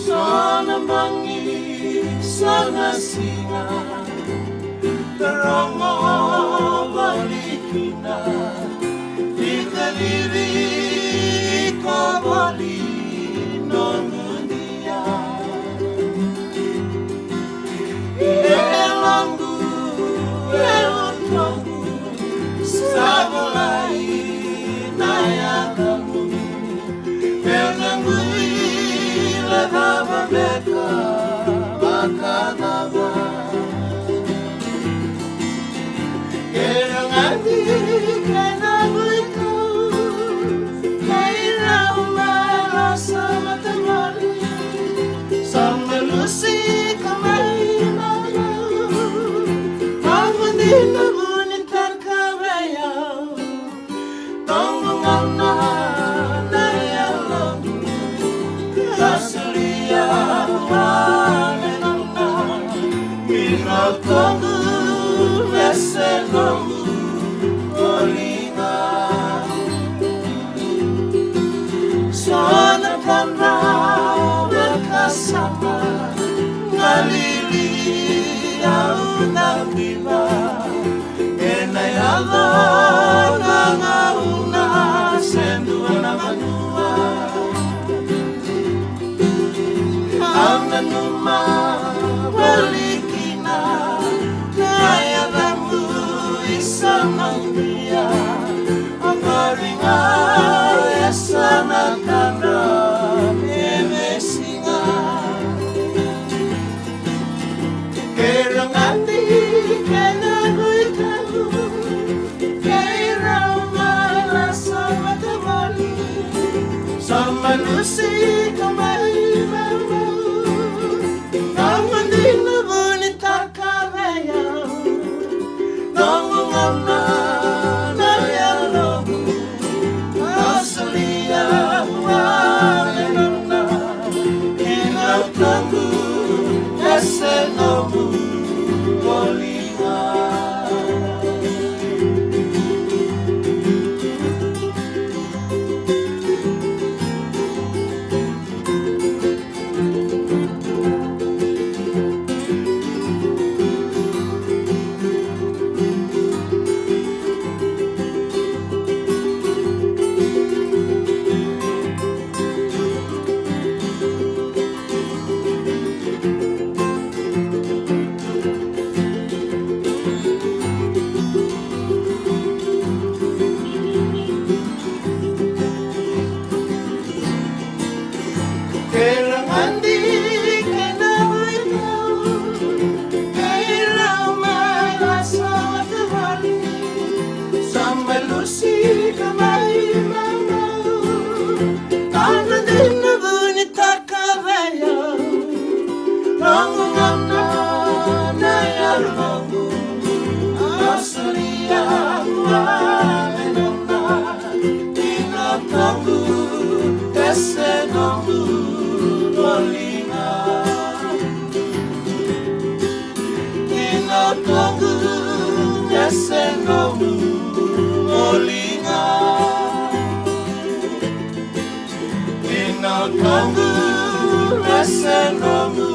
Sana mangi, sana singa, terongo balikina, ikaliri kabali nondunia. Elangu, elangu, sabulai nayakamu, elangu ilakaba beka bakadaba. Kerangati kenagu itu, kairau merasa matamari, sambelusi kamai malu, aku dinabunitan kabaya, tonggongan nayalang, kasulia wanenana, minatonggu mesenonggu olinga. Sana kana bersama ngalili au nabiba, enayalo nangauna sendua namanua, amenuma balikina, nayadamu isamangdia, angaringa esana kanda emesinga. Kerangati kenagu italu, kairau merasa matamali, sambelusi kamai malu, namun dinabunitan kabaya, tonggongan nayalang, kasulia wanenana, inatanggu esenomu olinga. Kerangati kenagu italu, kairau merasa matamali, sambelusi kamai malu, karena dinabunitan kabaya, tonggongan nayalang, kasulia wanenana, inatanggu esenomu olinga. Inatanggu esenomu olinga. Inatanggu esenomu